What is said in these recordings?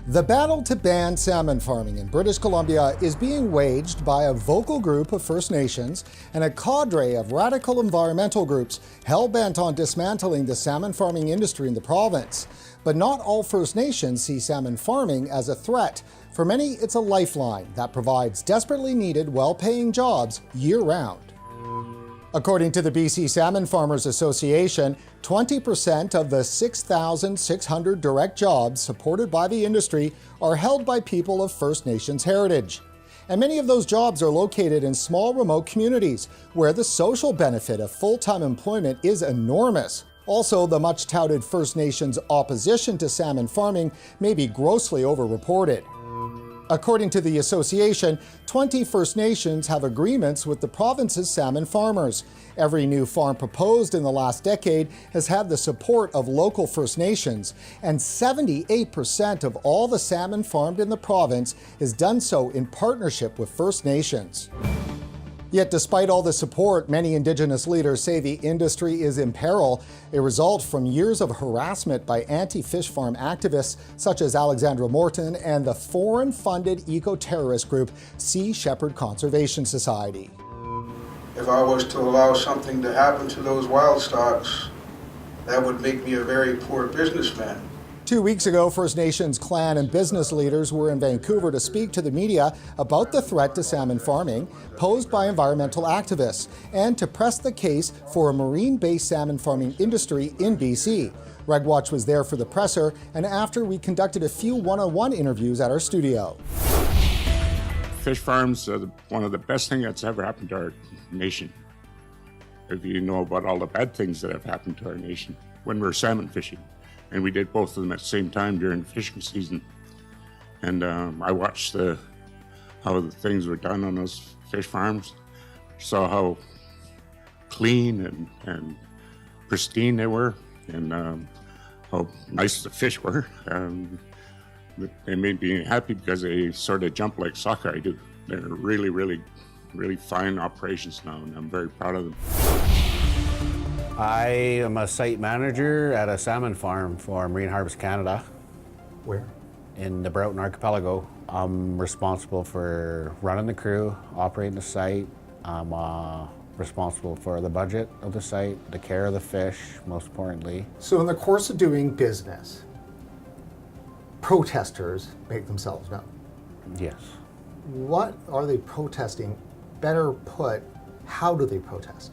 The battle to ban salmon farming in British Columbia is being waged by a vocal group of First Nations and a cadre of radical environmental groups hell-bent on dismantling the salmon farming industry in the province. But not all First Nations see salmon farming as a threat. For many, it's a lifeline that provides desperately needed, well-paying jobs year-round. According to the BC Salmon Farmers Association, 20% of the 6,600 direct jobs supported by the industry are held by people of First Nations heritage. And many of those jobs are located in small, remote communities where the social benefit of full-time employment is enormous. Also, the much-touted First Nations opposition to salmon farming may be grossly overreported. According to the association, 20 First Nations have agreements with the province's salmon farmers. Every new farm proposed in the last decade has had the support of local First Nations, and 78% of all the salmon farmed in the province is done so in partnership with First Nations. Yet despite all the support, many Indigenous leaders say the industry is in peril, a result from years of harassment by anti-fish farm activists such as Alexandra Morton and the foreign-funded eco-terrorist group Sea Shepherd Conservation Society. If I was to allow something to happen to those wild stocks, that would make me a very poor businessman. 2 weeks ago, First Nations clan and business leaders were in Vancouver to speak to the media about the threat to salmon farming posed by environmental activists and to press the case for a marine-based salmon farming industry in BC. RegWatch was there for the presser, and after we conducted a few one-on-one interviews at our studio. Fish farms are one of the best things that's ever happened to our nation. If you know about all the bad things that have happened to our nation when we're salmon fishing. And we did both of them at the same time during the fishing season. And I watched how the things were done on those fish farms, saw how clean and pristine they were, and how nice the fish were. They made me happy because they sort of jump like sockeye do. They're really, really, really fine operations now, and I'm very proud of them. I am a site manager at a salmon farm for Marine Harvest Canada. Where? In the Broughton Archipelago. I'm responsible for running the crew, operating the site. I'm responsible for the budget of the site, the care of the fish, most importantly. So in the course of doing business, protesters make themselves known. Yes. What are they protesting? Better put, how do they protest?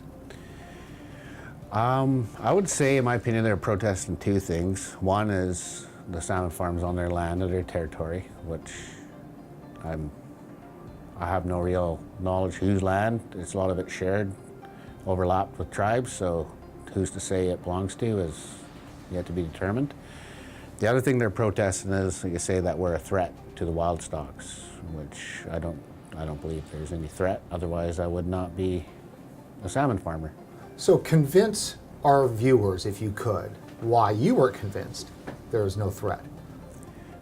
I would say, in my opinion, they're protesting two things. One is the salmon farms on their land or their territory, which I have no real knowledge whose land. It's a lot of it shared, overlapped with tribes, so who's to say it belongs to is yet to be determined. The other thing they're protesting is, like you say, that we're a threat to the wild stocks, which I don't believe there's any threat. Otherwise, I would not be a salmon farmer. So convince our viewers, if you could, why you were convinced there is no threat.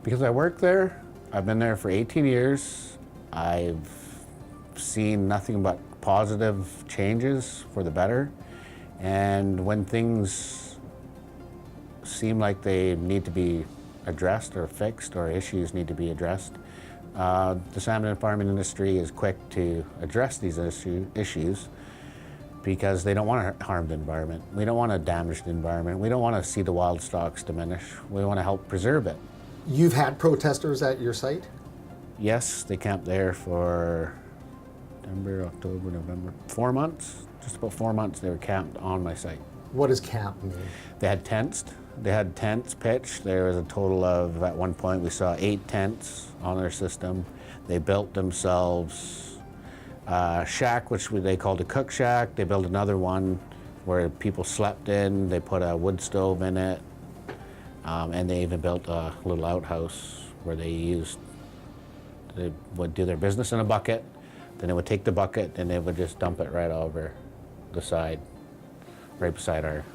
Because I work there, I've been there for 18 years. I've seen nothing but positive changes for the better. And when things seem like they need to be addressed or fixed or issues need to be addressed, the salmon farming industry is quick to address these issues because they don't want to harm the environment. We don't want to damage the environment. We don't want to see the wild stocks diminish. We want to help preserve it. You've had protesters at your site? Yes, they camped there for September, October, November, 4 months. Just about 4 months they were camped on my site. What does camp mean? They had tents. They had tents pitched. There was a total of, at one point, we saw 8 tents on their system. They built themselves a shack, which they called a cook shack. They built another one where people slept in. They put a wood stove in it. And they even built a little outhouse where they would do their business in a bucket. Then they would take the bucket and they would just dump it right over the side, right beside our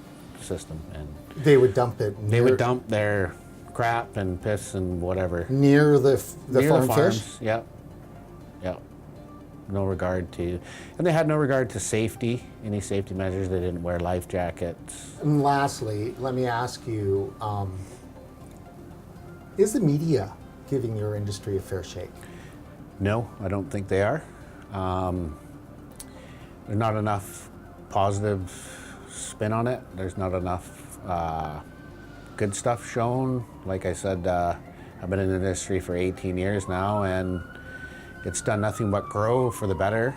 system. And they would dump it they would dump their crap and piss and whatever. Near the farm farms. fish? Yep. Yep. No regard to, and they had no regard to safety, any safety measures. They didn't wear life jackets. And lastly, let me ask you, is the media giving your industry a fair shake? No, I don't think they are. There's not enough positive spin on it. There's not enough good stuff shown. Like I said, I've been in the industry for 18 years now, and it's done nothing but grow for the better.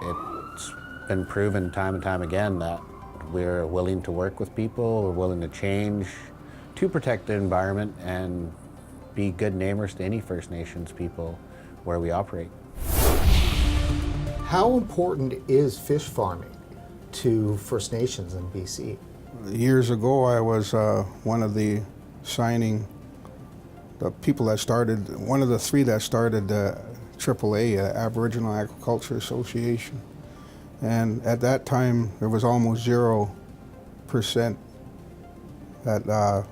It's been proven time and time again that we're willing to work with people, we're willing to change to protect the environment and be good neighbors to any First Nations people where we operate. How important is fish farming to First Nations in BC? Years ago, I was one of the people that started, one of the three that started AAA, Aboriginal Agriculture Association. And at that time, there was almost 0% that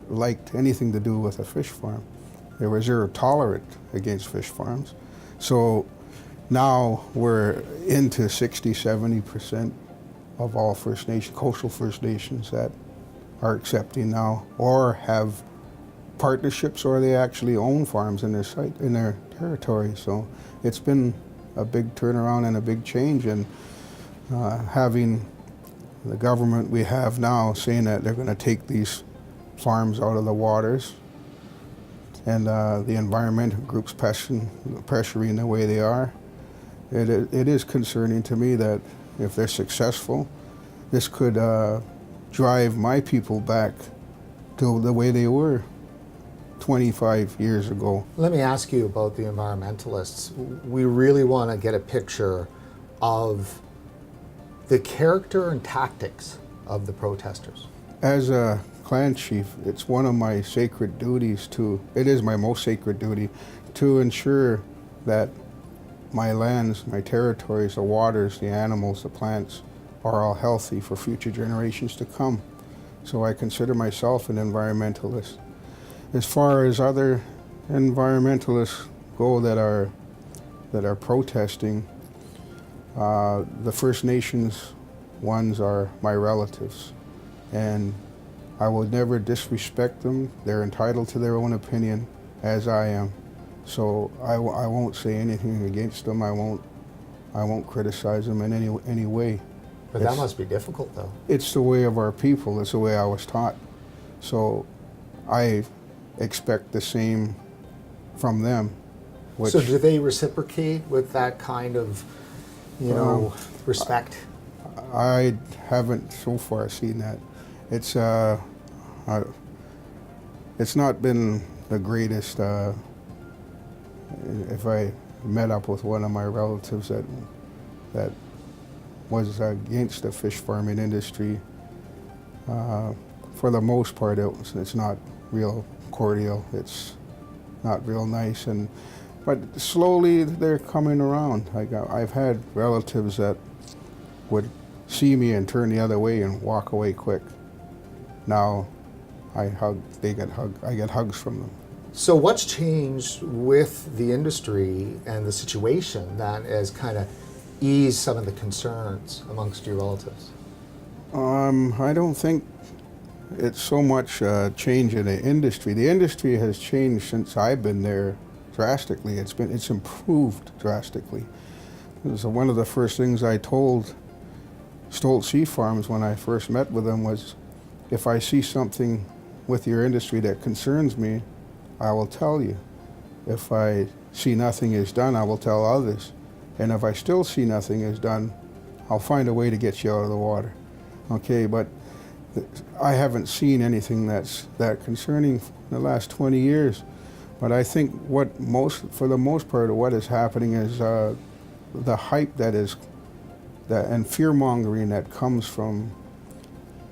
liked anything to do with a fish farm. They were zero tolerant against fish farms. So now we're into 60–70% of all First Nation, coastal First Nations that are accepting now or have partnerships, or they actually own farms in their site, in their territory. So it's been a big turnaround and a big change, and having the government we have now saying that they're going to take these farms out of the waters, and the environmental groups pressuring the way they are, it is concerning to me that if they're successful, this could drive my people back to the way they were 25 years ago. Let me ask you about the environmentalists. We really want to get a picture of the character and tactics of the protesters. As a clan chief, it's one of my sacred duties it is my most sacred duty to ensure that my lands, my territories, the waters, the animals, the plants are all healthy for future generations to come. So I consider myself an environmentalist. As far as other environmentalists go that are protesting, the First Nations ones are my relatives, and I will never disrespect them. They're entitled to their own opinion, as I am. So I won't say anything against them. I won't criticize them in any way. But that must be difficult, though. It's the way of our people. It's the way I was taught. So I expect the same from them. So do they reciprocate with that kind of, respect? I haven't so far seen that. It's not been the greatest. If I met up with one of my relatives that was against the fish farming industry, for the most part, it's not real cordial. It's not real nice, but slowly they're coming around. I've had relatives that would see me and turn the other way and walk away quick. Now I get hugs from them. So what's changed with the industry and the situation that has kind of eased some of the concerns amongst your relatives? I don't think it's so much change in the industry. The industry has changed since I've been there drastically. It's improved drastically. It was one of the first things I told Stolt Sea Farms when I first met with them was, if I see something with your industry that concerns me, I will tell you. If I see nothing is done, I will tell others. And if I still see nothing is done, I'll find a way to get you out of the water. Okay, but I haven't seen anything that's that concerning in the last 20 years. But I think for the most part, what is happening is the hype and fear-mongering that comes from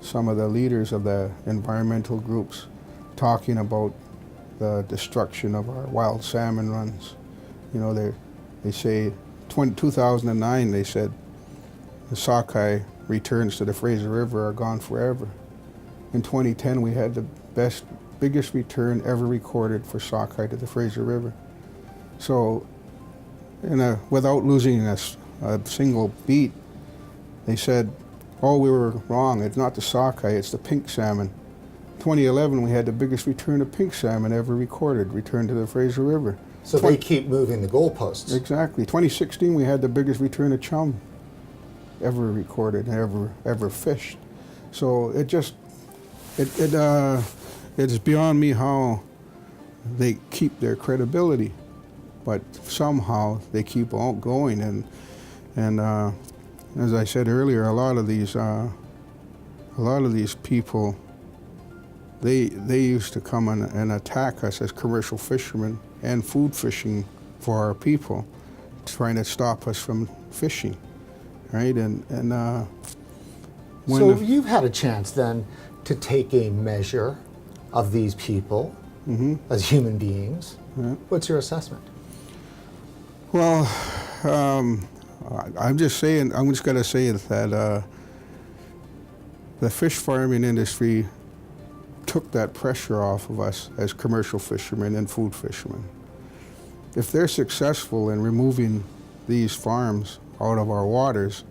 some of the leaders of the environmental groups talking about the destruction of our wild salmon runs. They say, 2009, they said the sockeye returns to the Fraser River are gone forever. In 2010, we had the biggest return ever recorded for sockeye to the Fraser River. So, without losing a single beat, they said, oh, we were wrong. It's not the sockeye, it's the pink salmon 2011, we had the biggest return of pink salmon ever recorded, returned to the Fraser River. So they keep moving the goalposts. Exactly. 2016, we had the biggest return of chum ever recorded, ever fished. So it's beyond me how they keep their credibility, but somehow they keep on going. And as I said earlier, a lot of these people, they used to come and attack us as commercial fishermen and food fishing for our people, trying to stop us from fishing, right? So you've had a chance then to take a measure of these people as human beings. Yeah. What's your assessment? Well, I'm just going to say that the fish farming industry took that pressure off of us as commercial fishermen and food fishermen. If they're successful in removing these farms out of our waters,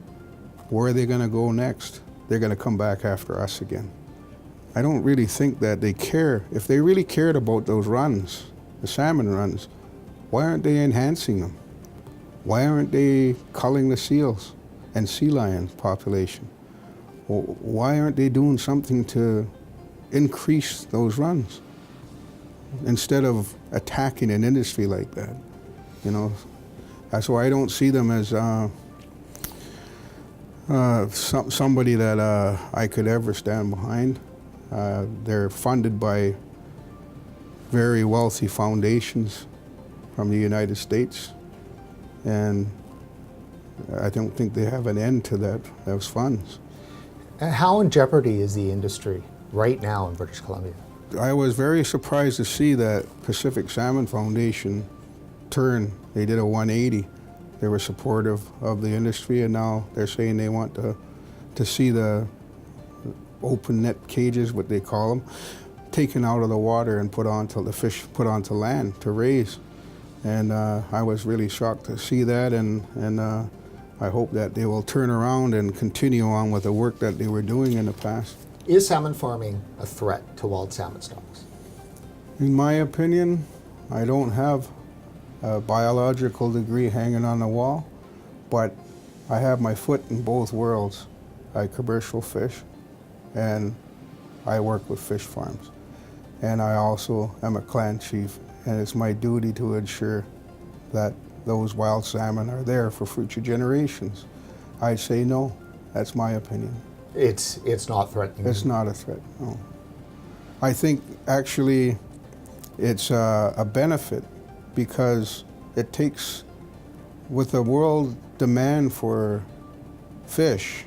where are they going to go next? They're going to come back after us again. I don't really think that they care. If they really cared about those runs, the salmon runs, why aren't they enhancing them? Why aren't they culling the seals and sea lion population? Why aren't they doing something to increase those runs instead of attacking an industry like that? You know, that's why I don't see them as somebody that I could ever stand behind. They're funded by very wealthy foundations from the United States, and I don't think they have an end to those funds. And how in jeopardy is the industry right now in British Columbia? I was very surprised to see that Pacific Salmon Foundation turn. They did a 180. They were supportive of the industry, and now they're saying they want to see the open net cages, what they call them, taken out of the water and the fish put onto land to raise. And I was really shocked to see that, and I hope that they will turn around and continue on with the work that they were doing in the past. Is salmon farming a threat to wild salmon stocks? In my opinion, I don't have a biological degree hanging on the wall, but I have my foot in both worlds. I commercial fish, and I work with fish farms. And I also am a clan chief, and it's my duty to ensure that those wild salmon are there for future generations. I'd say no. That's my opinion. It's not threatening. It's not a threat, no. I think actually it's a benefit, because it takes, with the world demand for fish,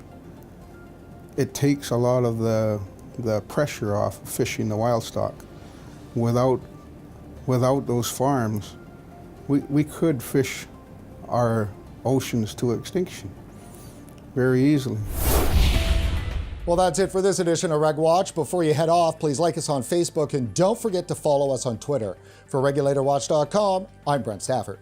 it takes a lot of the pressure off of fishing the wild stock. Without those farms, we could fish our oceans to extinction very easily. Well, that's it for this edition of Reg Watch. Before you head off, please like us on Facebook and don't forget to follow us on Twitter. For RegulatorWatch.com, I'm Brent Stafford.